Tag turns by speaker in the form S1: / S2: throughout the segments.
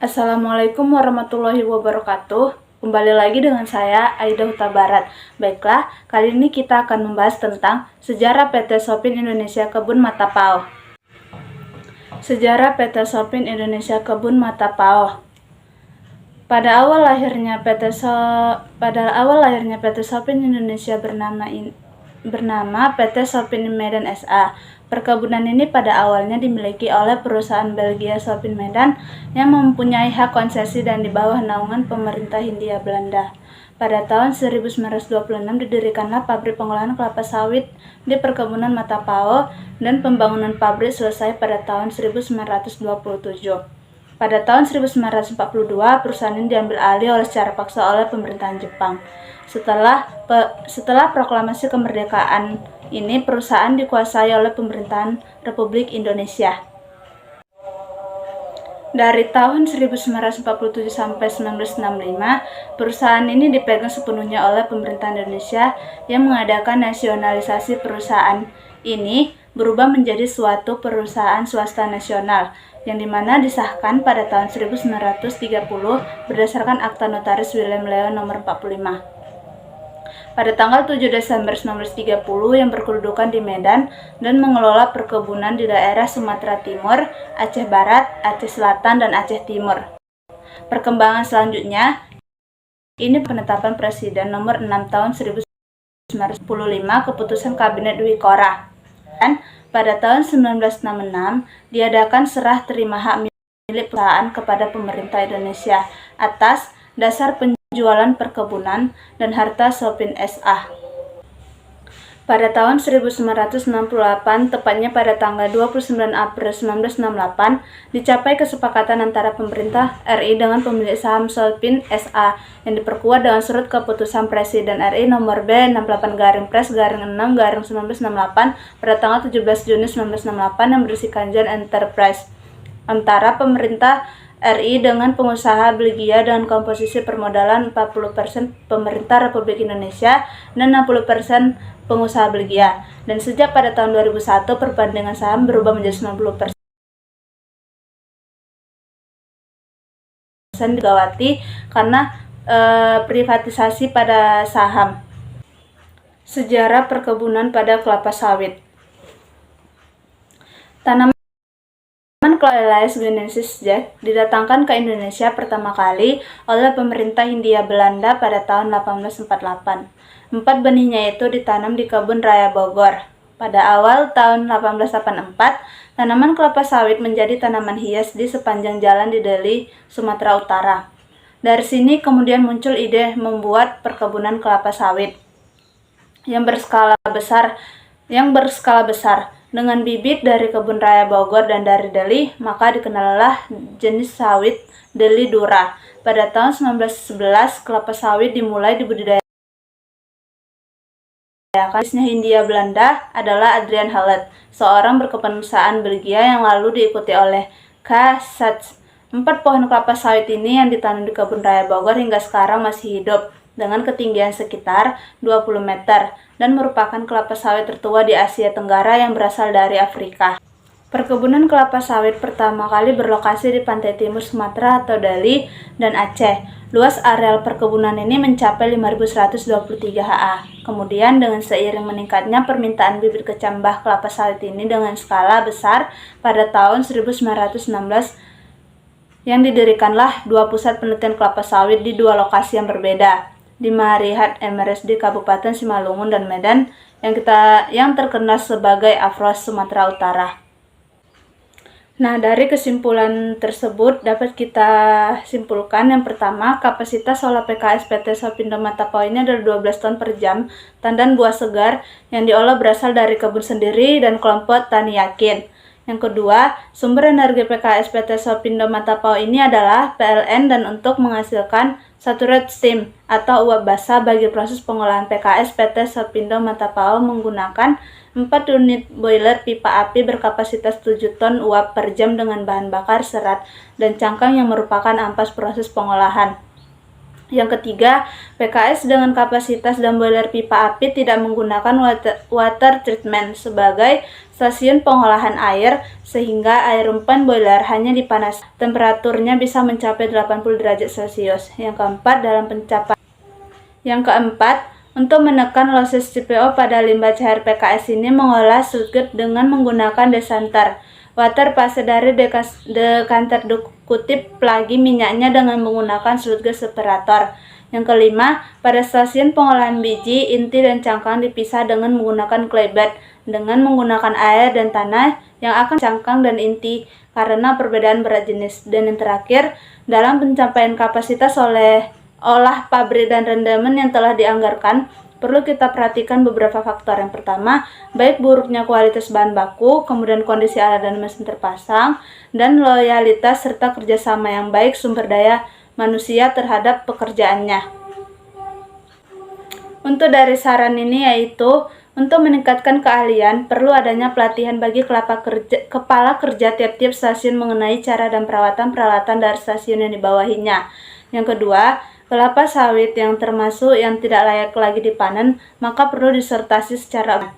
S1: Assalamualaikum warahmatullahi wabarakatuh. Kembali lagi dengan saya, Aida Huta Barat. Baiklah, kali ini kita akan membahas tentang sejarah PT Shopin Indonesia Kebun Mata Pao. Sejarah PT Shopin Indonesia Kebun Mata Pao. Pada awal lahirnya PT Shopin Indonesia bernama PT Shopin Medan SA. Perkebunan ini pada awalnya dimiliki oleh perusahaan Belgia Shopin Medan yang mempunyai hak konsesi dan di bawah naungan pemerintah Hindia Belanda. Pada tahun 1926 didirikanlah pabrik pengolahan kelapa sawit di perkebunan Mata Pao dan pembangunan pabrik selesai pada tahun 1927. Pada tahun 1942, perusahaan ini diambil alih secara paksa oleh pemerintahan Jepang. Setelah proklamasi kemerdekaan ini, perusahaan dikuasai oleh pemerintahan Republik Indonesia. Dari tahun 1947 sampai 1965, perusahaan ini dipegang sepenuhnya oleh pemerintahan Indonesia yang mengadakan nasionalisasi perusahaan ini berubah menjadi suatu perusahaan swasta nasional, yang dimana disahkan pada tahun 1930 berdasarkan Akta Notaris William Leo nomor 45. Pada tanggal 7 Desember 1930 yang berkedudukan di Medan dan mengelola perkebunan di daerah Sumatera Timur, Aceh Barat, Aceh Selatan, dan Aceh Timur. Perkembangan selanjutnya, ini penetapan Presiden nomor 6 tahun 1945 Keputusan Kabinet Dwi Korah. Dan pada tahun 1966 diadakan serah terima hak milik perusahaan kepada pemerintah Indonesia atas dasar penjualan perkebunan dan harta Shopin SA. Pada tahun 1968, tepatnya pada tanggal 29 April 1968, dicapai kesepakatan antara pemerintah RI dengan pemilik saham Shopin SA yang diperkuat dengan surat keputusan Presiden RI nomor B68-Pres-6-1968 pada tanggal 17 Juni 1968 yang berisikan joint enterprise antara pemerintah RI dengan pengusaha Belgia dengan komposisi permodalan 40% pemerintah Republik Indonesia dan 60% pengusaha Belgia. Dan sejak pada tahun 2001 perbandingan saham berubah menjadi 90% digawati karena privatisasi pada saham. Sejarah perkebunan pada kelapa sawit. Tanaman Cloelaeas guineensis Jack didatangkan ke Indonesia pertama kali oleh pemerintah Hindia Belanda pada tahun 1848. 4 benihnya itu ditanam di kebun raya Bogor. Pada awal tahun 1884, tanaman kelapa sawit menjadi tanaman hias di sepanjang jalan di Deli, Sumatera Utara. Dari sini kemudian muncul ide membuat perkebunan kelapa sawit yang berskala besar. Dengan bibit dari kebun raya Bogor dan dari Deli, maka dikenallah jenis sawit Deli Dura. Pada tahun 1911, kelapa sawit dimulai dibudidayakan. Jenisnya Hindia Belanda adalah Adrian Hallet, seorang berkebangsaan Belgia yang lalu diikuti oleh K. Sachs. 4 pohon kelapa sawit ini yang ditanam di kebun raya Bogor hingga sekarang masih hidup dengan ketinggian sekitar 20 meter dan merupakan kelapa sawit tertua di Asia Tenggara yang berasal dari Afrika. Perkebunan kelapa sawit pertama kali berlokasi di pantai timur Sumatera atau Deli dan Aceh. Luas areal perkebunan ini mencapai 5.123 ha. Kemudian dengan seiring meningkatnya permintaan bibit kecambah kelapa sawit ini dengan skala besar, pada tahun 1916 yang didirikanlah 2 pusat penelitian kelapa sawit di 2 lokasi yang berbeda, di Marihat MRSD Kabupaten Simalungun dan Medan yang terkenal sebagai Afros Sumatera Utara. Nah, dari kesimpulan tersebut dapat kita simpulkan yang pertama, kapasitas olah PKS PT Shopindo Mata Pao ini adalah 12 ton per jam tandan buah segar yang diolah berasal dari kebun sendiri dan kelompok tani yakin. Yang kedua, sumber energi PKS PT Shopindo Mata Pao ini adalah PLN dan untuk menghasilkan saturated steam atau uap basah bagi proses pengolahan PKS PT Shopindo Mata Pao menggunakan 4 unit boiler pipa api berkapasitas 7 ton uap per jam dengan bahan bakar serat dan cangkang yang merupakan ampas proses pengolahan. Yang ketiga, PKS dengan kapasitas dan boiler pipa api tidak menggunakan water treatment sebagai stasiun pengolahan air, sehingga air umpan boiler hanya dipanas. Temperaturnya bisa mencapai 80 derajat Celcius. Yang keempat, untuk menekan losses CPO pada limbah cair PKS ini mengolah sludge dengan menggunakan decanter water paste dari decanter kutip lagi minyaknya dengan menggunakan sludge separator. Yang kelima, pada stasiun pengolahan biji, inti dan cangkang dipisah dengan menggunakan clay bed dengan menggunakan air dan tanah yang akan cangkang dan inti karena perbedaan berat jenis. Dan yang terakhir, dalam pencapaian kapasitas oleh olah pabrik dan rendaman yang telah dianggarkan, perlu kita perhatikan beberapa faktor. Yang pertama, baik buruknya kualitas bahan baku, kemudian kondisi alat dan mesin terpasang, dan loyalitas serta kerjasama yang baik sumber daya manusia terhadap pekerjaannya. Untuk dari saran ini yaitu, untuk meningkatkan keahlian, perlu adanya pelatihan bagi kepala kerja tiap-tiap stasiun mengenai cara dan perawatan peralatan dari stasiun yang dibawahinya. Yang kedua, kelapa sawit yang termasuk yang tidak layak lagi dipanen, maka perlu disortasi secara.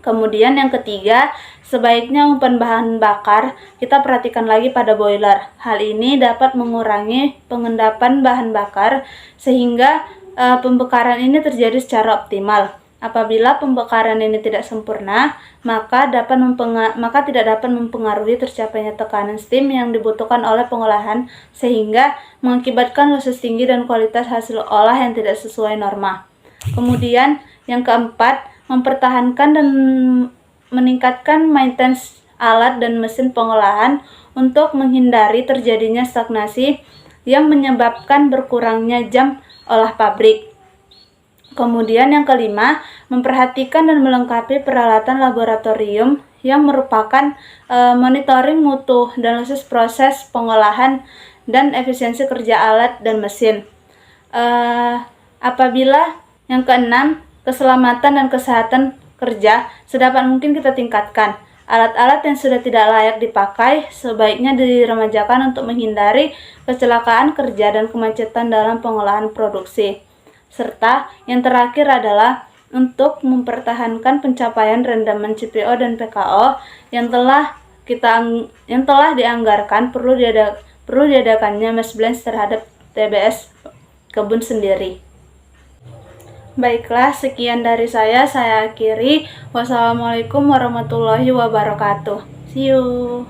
S1: Kemudian yang ketiga, sebaiknya umpan bahan bakar kita perhatikan lagi pada boiler. Hal ini dapat mengurangi pengendapan bahan bakar sehingga pembakaran ini terjadi secara optimal. Apabila pembakaran ini tidak sempurna, maka tidak dapat mempengaruhi tercapainya tekanan steam yang dibutuhkan oleh pengolahan, sehingga mengakibatkan losses tinggi dan kualitas hasil olah yang tidak sesuai norma. Kemudian yang keempat, mempertahankan dan meningkatkan maintenance alat dan mesin pengolahan untuk menghindari terjadinya stagnasi yang menyebabkan berkurangnya jam olah pabrik. Kemudian yang kelima, memperhatikan dan melengkapi peralatan laboratorium yang merupakan monitoring mutu dan proses pengolahan dan efisiensi kerja alat dan mesin. Yang keenam, keselamatan dan kesehatan kerja sedapat mungkin kita tingkatkan. Alat-alat yang sudah tidak layak dipakai sebaiknya diremajakan untuk menghindari kecelakaan kerja dan kemacetan dalam pengolahan produksi. Serta yang terakhir adalah untuk mempertahankan pencapaian rendaman CPO dan PKO yang telah dianggarkan, perlu diadakannya mass balance terhadap TBS kebun sendiri. Baiklah, sekian dari saya akhiri. Wassalamualaikum warahmatullahi wabarakatuh. See you.